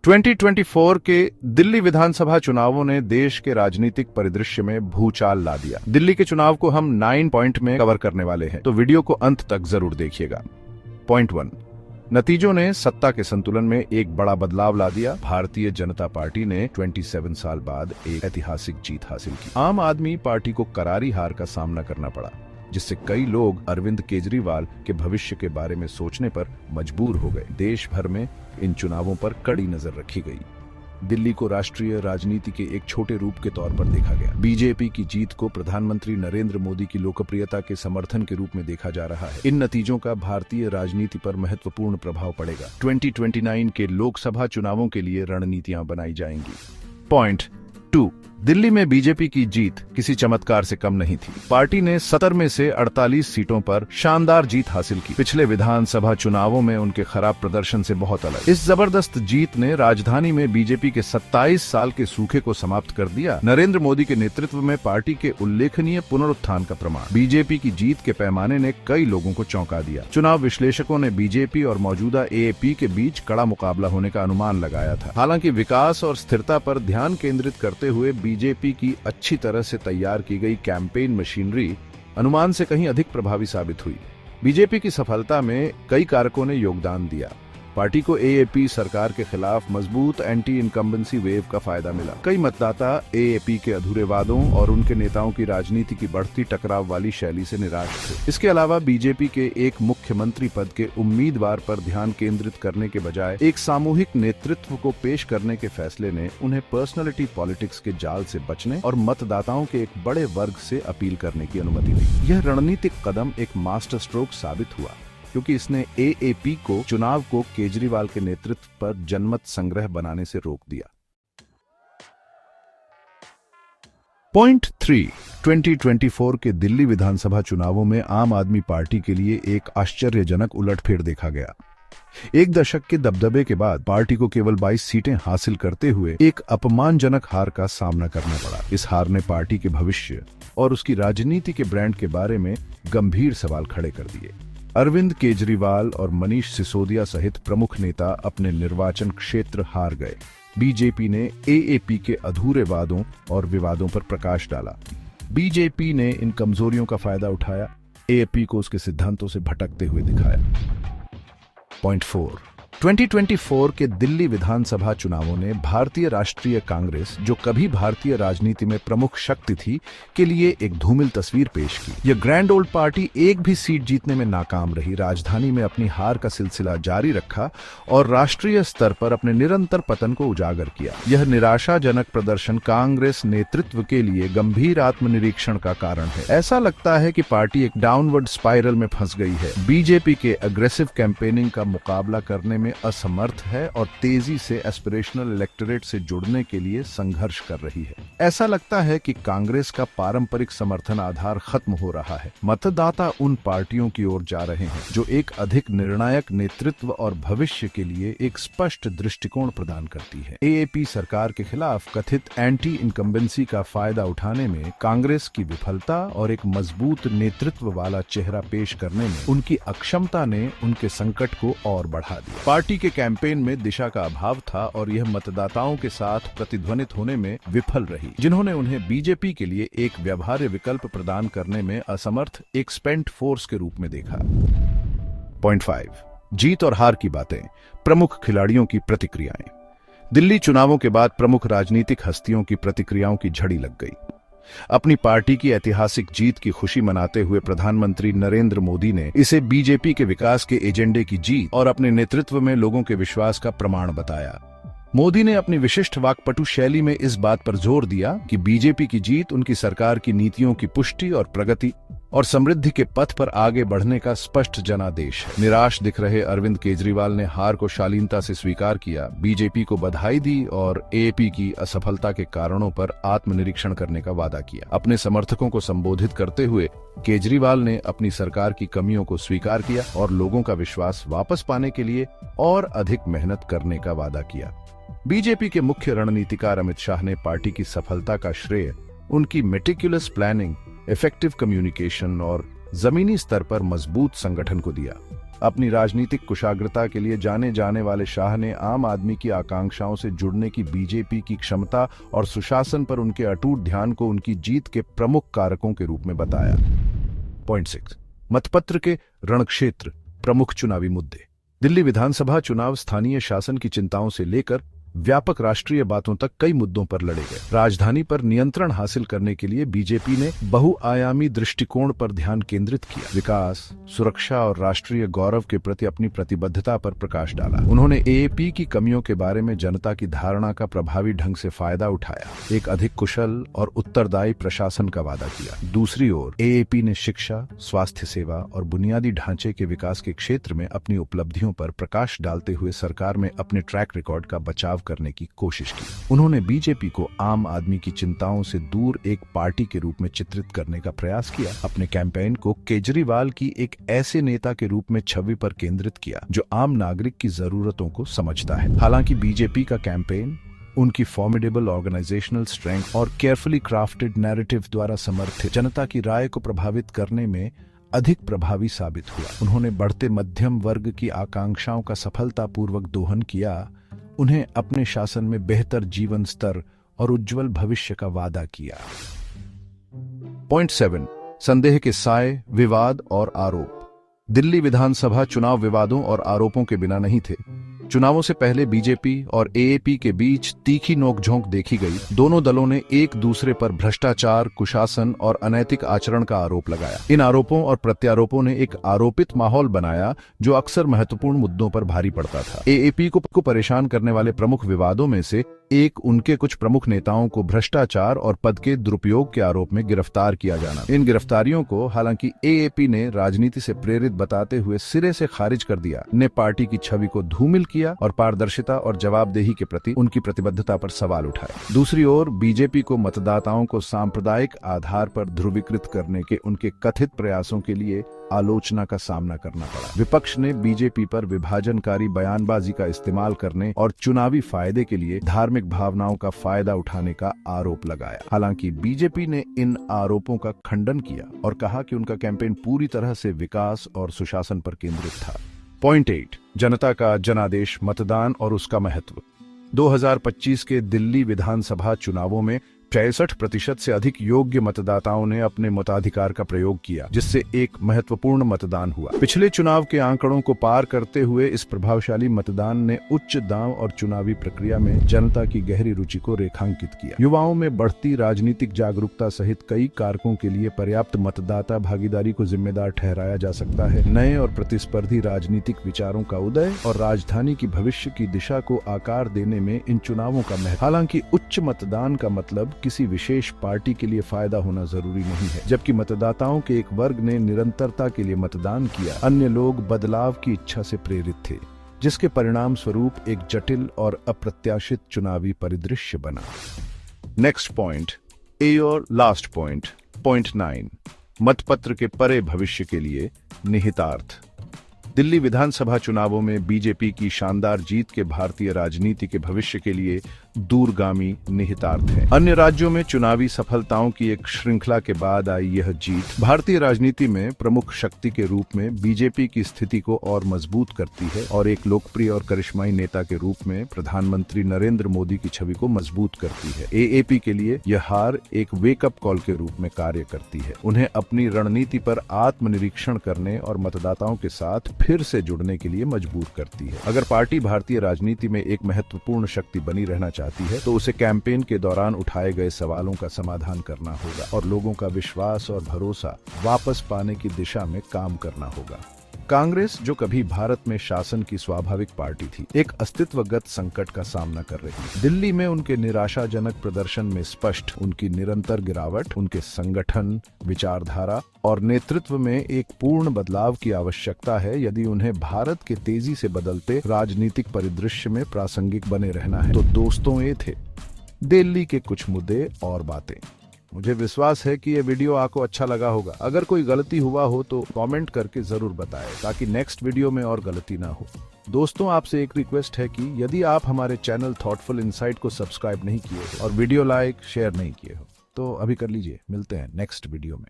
2024 के दिल्ली विधानसभा चुनावों ने देश के राजनीतिक परिदृश्य में भूचाल ला दिया। दिल्ली के चुनाव को हम 9 पॉइंट में कवर करने वाले हैं, तो वीडियो को अंत तक जरूर देखिएगा। पॉइंट 1, नतीजों ने सत्ता के संतुलन में एक बड़ा बदलाव ला दिया। भारतीय जनता पार्टी ने 27 साल बाद एक ऐतिहासिक जीत हासिल की। आम आदमी पार्टी को करारी हार का सामना करना पड़ा, जिससे कई लोग अरविंद केजरीवाल के भविष्य के बारे में सोचने पर मजबूर हो गए। देश भर में इन चुनावों पर कड़ी नजर रखी गई। दिल्ली को राष्ट्रीय राजनीति के एक छोटे रूप के तौर पर देखा गया। बीजेपी की जीत को प्रधानमंत्री नरेंद्र मोदी की लोकप्रियता के समर्थन के रूप में देखा जा रहा है। इन नतीजों का भारतीय राजनीति पर महत्वपूर्ण प्रभाव पड़ेगा। 2029 के लोकसभा चुनावों के लिए रणनीतियां बनाई जाएंगी। पॉइंट 2, दिल्ली में बीजेपी की जीत किसी चमत्कार से कम नहीं थी। पार्टी ने 70 में से 48 सीटों पर शानदार जीत हासिल की, पिछले विधानसभा चुनावों में उनके खराब प्रदर्शन से बहुत अलग। इस जबरदस्त जीत ने राजधानी में बीजेपी के 27 साल के सूखे को समाप्त कर दिया। नरेंद्र मोदी के नेतृत्व में पार्टी के उल्लेखनीय पुनरुत्थान का प्रमाण। बीजेपी की जीत के पैमाने ने कई लोगों को चौंका दिया। चुनाव विश्लेषकों ने बीजेपी और मौजूदा एएपी के बीच कड़ा मुकाबला होने का अनुमान लगाया था। हालांकि विकास और स्थिरता पर ध्यान केंद्रित करते हुए बीजेपी की अच्छी तरह से तैयार की गई कैंपेन मशीनरी अनुमान से कहीं अधिक प्रभावी साबित हुई। बीजेपी की सफलता में कई कारकों ने योगदान दिया। पार्टी को एएपी सरकार के खिलाफ मजबूत एंटी इनकम्बेंसी वेव का फायदा मिला। कई मतदाता एएपी के अधूरे वादों और उनके नेताओं की राजनीति की बढ़ती टकराव वाली शैली से निराश थे। इसके अलावा बीजेपी के एक मुख्यमंत्री पद के उम्मीदवार पर ध्यान केंद्रित करने के बजाय एक सामूहिक नेतृत्व को पेश करने के फैसले ने उन्हें पर्सनैलिटी पॉलिटिक्स के जाल से बचने और मतदाताओं के एक बड़े वर्ग से अपील करने की अनुमति दी। यह रणनीतिक कदम एक मास्टर स्ट्रोक साबित हुआ, क्योंकि इसने एएपी को चुनाव को केजरीवाल के नेतृत्व पर जनमत संग्रह बनाने से रोक दिया। पॉइंट 3, 2024 के दिल्ली विधानसभा चुनावों में आम आदमी पार्टी के लिए एक आश्चर्यजनक उलटफेर देखा गया। एक दशक के दबदबे के बाद पार्टी को केवल 22 सीटें हासिल करते हुए एक अपमानजनक हार का सामना करना पड़ा। इस हार ने पार्टी के भविष्य और उसकी राजनीति के ब्रांड के बारे में गंभीर सवाल खड़े कर दिए। अरविंद केजरीवाल और मनीष सिसोदिया सहित प्रमुख नेता अपने निर्वाचन क्षेत्र हार गए। बीजेपी ने एएपी के अधूरे वादों और विवादों पर प्रकाश डाला। बीजेपी ने इन कमजोरियों का फायदा उठाया, एएपी को उसके सिद्धांतों से भटकते हुए दिखाया। पॉइंट 4, 2024 के दिल्ली विधानसभा चुनावों ने भारतीय राष्ट्रीय कांग्रेस, जो कभी भारतीय राजनीति में प्रमुख शक्ति थी, के लिए एक धूमिल तस्वीर पेश की। यह ग्रैंड ओल्ड पार्टी एक भी सीट जीतने में नाकाम रही, राजधानी में अपनी हार का सिलसिला जारी रखा और राष्ट्रीय स्तर पर अपने निरंतर पतन को उजागर किया। यह निराशाजनक प्रदर्शन कांग्रेस नेतृत्व के लिए गंभीर आत्मनिरीक्षण का कारण है। ऐसा लगता है कि पार्टी एक डाउनवर्ड स्पाइरल में फंस गई है। बीजेपी के अग्रेसिव कैंपेनिंग का मुकाबला करने में असमर्थ है और तेजी से एस्पिरेशनल इलेक्टोरेट से जुड़ने के लिए संघर्ष कर रही है। ऐसा लगता है कि कांग्रेस का पारंपरिक समर्थन आधार खत्म हो रहा है। मतदाता उन पार्टियों की ओर जा रहे हैं जो एक अधिक निर्णायक नेतृत्व और भविष्य के लिए एक स्पष्ट दृष्टिकोण प्रदान करती है। एएपी सरकार के खिलाफ कथित एंटी इनकम्बेंसी का फायदा उठाने में कांग्रेस की विफलता और एक मजबूत नेतृत्व वाला चेहरा पेश करने में उनकी अक्षमता ने उनके संकट को और बढ़ा दिया। पार्टी के कैंपेन में दिशा का अभाव था और यह मतदाताओं के साथ प्रतिध्वनित होने में विफल रही, जिन्होंने उन्हें बीजेपी के लिए एक व्यवहार्य विकल्प प्रदान करने में असमर्थ एक स्पेंट फोर्स के रूप में देखा। पॉइंट 5, जीत और हार की बातें, प्रमुख खिलाड़ियों की प्रतिक्रियाएं। दिल्ली चुनावों के बाद प्रमुख राजनीतिक हस्तियों की प्रतिक्रियाओं की झड़ी लग गई। अपनी पार्टी की ऐतिहासिक जीत की खुशी मनाते हुए प्रधानमंत्री नरेंद्र मोदी ने इसे बीजेपी के विकास के एजेंडे की जीत और अपने नेतृत्व में लोगों के विश्वास का प्रमाण बताया। मोदी ने अपनी विशिष्ट वाक्पटु शैली में इस बात पर जोर दिया कि बीजेपी की जीत उनकी सरकार की नीतियों की पुष्टि और प्रगति और समृद्धि के पथ पर आगे बढ़ने का स्पष्ट जनादेश है। निराश दिख रहे अरविंद केजरीवाल ने हार को शालीनता से स्वीकार किया, बीजेपी को बधाई दी और एएपी की असफलता के कारणों पर आत्मनिरीक्षण करने का वादा किया। अपने समर्थकों को संबोधित करते हुए केजरीवाल ने अपनी सरकार की कमियों को स्वीकार किया और लोगों का विश्वास वापस पाने के लिए और अधिक मेहनत करने का वादा किया। बीजेपी के मुख्य रणनीतिकार अमित शाह ने पार्टी की सफलता का श्रेय उनकी मेटिकुलस प्लानिंग, इफेक्टिव कम्युनिकेशन और जमीनी स्तर पर मजबूत संगठन को दिया। अपनी राजनीतिक कुशाग्रता के लिए जाने जाने वाले शाह ने आम आदमी की आकांक्षाओं से जुड़ने की बीजेपी की क्षमता और सुशासन पर उनके अटूट ध्यान को उनकी जीत के प्रमुख कारकों के रूप में बताया। पॉइंट 6, मतपत्र के रणक्षेत्र, प्रमुख चुनावी मुद्दे। दिल्ली विधानसभा चुनाव स्थानीय शासन की चिंताओं से लेकर व्यापक राष्ट्रीय बातों तक कई मुद्दों पर लड़े गए। राजधानी पर नियंत्रण हासिल करने के लिए बीजेपी ने बहुआयामी दृष्टिकोण पर ध्यान केंद्रित किया, विकास, सुरक्षा और राष्ट्रीय गौरव के प्रति अपनी प्रतिबद्धता पर प्रकाश डाला। उन्होंने एएपी की कमियों के बारे में जनता की धारणा का प्रभावी ढंग से फायदा उठाया, एक अधिक कुशल और उत्तरदायी प्रशासन का वादा किया। दूसरी ओर एएपी ने शिक्षा, स्वास्थ्य सेवा और बुनियादी ढांचे के विकास के क्षेत्र में अपनी उपलब्धियों पर प्रकाश डालते हुए सरकार में अपने ट्रैक रिकॉर्ड का बचाव करने की कोशिश की। उन्होंने बीजेपी को आम आदमी की चिंताओं से दूर एक पार्टी के रूप में चित्रित करने का प्रयास किया। अपने कैंपेन को केजरीवाल की एक ऐसे नेता के रूप में छवि पर केंद्रित किया जो आम नागरिक की जरूरतों को समझता है। हालांकि बीजेपी का कैंपेन उनकी फॉर्मिडेबल ऑर्गेनाइजेशनल स्ट्रेंथ और केयरफुली क्राफ्टेड नैरेटिव द्वारा समर्थित जनता की राय को प्रभावित करने में अधिक प्रभावी साबित हुआ। उन्होंने बढ़ते मध्यम वर्ग की आकांक्षाओं का सफलतापूर्वक दोहन किया, उन्हें अपने शासन में बेहतर जीवन स्तर और उज्जवल भविष्य का वादा किया। पॉइंट 7, संदेह के साए, विवाद और आरोप। दिल्ली विधानसभा चुनाव विवादों और आरोपों के बिना नहीं थे। चुनावों से पहले बीजेपी और एएपी के बीच तीखी नोकझोंक देखी गई। दोनों दलों ने एक दूसरे पर भ्रष्टाचार, कुशासन और अनैतिक आचरण का आरोप लगाया। इन आरोपों और प्रत्यारोपों ने एक आरोपित माहौल बनाया जो अक्सर महत्वपूर्ण मुद्दों पर भारी पड़ता था। एएपी को परेशान करने वाले प्रमुख विवादों में से एक उनके कुछ प्रमुख नेताओं को भ्रष्टाचार और पद के दुरुपयोग के आरोप में गिरफ्तार किया जाना। इन गिरफ्तारियों को हालांकि एएपी ने राजनीति से प्रेरित बताते हुए सिरे से खारिज कर दिया, ने पार्टी की छवि को धूमिल किया और पारदर्शिता और जवाबदेही के प्रति उनकी प्रतिबद्धता पर सवाल उठाए। दूसरी ओर बीजेपी को मतदाताओं को सांप्रदायिक आधार पर ध्रुवीकृत करने के उनके कथित प्रयासों के लिए आलोचना का सामना करना पड़ा। विपक्ष ने बीजेपी पर विभाजनकारी बयानबाजी का इस्तेमाल करने और चुनावी फायदे के लिए धार्मिक भावनाओं का फायदा उठाने का आरोप लगाया। हालांकि बीजेपी ने इन आरोपों का खंडन किया और कहा कि उनका कैंपेन पूरी तरह से विकास और सुशासन पर केंद्रित था। पॉइंट 8, जनता का जनादेश, मतदान और उसका महत्व। 2025 के दिल्ली विधानसभा चुनावों में 66% से अधिक योग्य मतदाताओं ने अपने मताधिकार का प्रयोग किया, जिससे एक महत्वपूर्ण मतदान हुआ। पिछले चुनाव के आंकड़ों को पार करते हुए इस प्रभावशाली मतदान ने उच्च दांव और चुनावी प्रक्रिया में जनता की गहरी रुचि को रेखांकित किया। युवाओं में बढ़ती राजनीतिक जागरूकता सहित कई कारकों के लिए पर्याप्त मतदाता भागीदारी को जिम्मेदार ठहराया जा सकता है। नए और प्रतिस्पर्धी राजनीतिक विचारों का उदय और राजधानी की भविष्य की दिशा को आकार देने में इन चुनावों का महत्व। हालांकि उच्च मतदान का मतलब किसी विशेष पार्टी के लिए फायदा होना जरूरी नहीं है। जबकि मतदाताओं के एक वर्ग ने निरंतरता के लिए मतदान किया, अन्य लोग बदलाव की इच्छा से प्रेरित थे, जिसके परिणाम स्वरूप एक जटिल और अप्रत्याशित चुनावी परिदृश्य बना। नेक्स्ट पॉइंट, ए और लास्ट पॉइंट, पॉइंट 9, मतपत्र के परे भविष्य के लिए निहितार्थ। दिल्ली विधानसभा चुनावों में बीजेपी की शानदार जीत के भारतीय राजनीति के भविष्य के लिए दूरगामी निहितार्थ है। अन्य राज्यों में चुनावी सफलताओं की एक श्रृंखला के बाद आई यह जीत भारतीय राजनीति में प्रमुख शक्ति के रूप में बीजेपी की स्थिति को और मजबूत करती है और एक लोकप्रिय और करिश्माई नेता के रूप में प्रधानमंत्री नरेंद्र मोदी की छवि को मजबूत करती है। एएपी के लिए यह हार एक वेकअप कॉल के रूप में कार्य करती है, उन्हें अपनी रणनीति पर आत्मनिरीक्षण करने और मतदाताओं के साथ फिर से जुड़ने के लिए मजबूर करती है। अगर पार्टी भारतीय राजनीति में एक महत्वपूर्ण शक्ति बनी रहना चाहती है तो उसे कैंपेन के दौरान उठाए गए सवालों का समाधान करना होगा और लोगों का विश्वास और भरोसा वापस पाने की दिशा में काम करना होगा। कांग्रेस, जो कभी भारत में शासन की स्वाभाविक पार्टी थी, एक अस्तित्वगत संकट का सामना कर रही है। दिल्ली में उनके निराशाजनक प्रदर्शन में स्पष्ट उनकी निरंतर गिरावट, उनके संगठन, विचारधारा और नेतृत्व में एक पूर्ण बदलाव की आवश्यकता है यदि उन्हें भारत के तेजी से बदलते राजनीतिक परिदृश्य में प्रासंगिक बने रहना है। तो दोस्तों, ये थे दिल्ली के कुछ मुद्दे और बातें। मुझे विश्वास है कि ये वीडियो आपको अच्छा लगा होगा। अगर कोई गलती हुआ हो तो कमेंट करके जरूर बताएं ताकि नेक्स्ट वीडियो में और गलती ना हो। दोस्तों, आपसे एक रिक्वेस्ट है कि यदि आप हमारे चैनल थॉटफुल इनसाइट को सब्सक्राइब नहीं किए और वीडियो लाइक शेयर नहीं किए हो तो अभी कर लीजिए। मिलते हैं नेक्स्ट वीडियो में।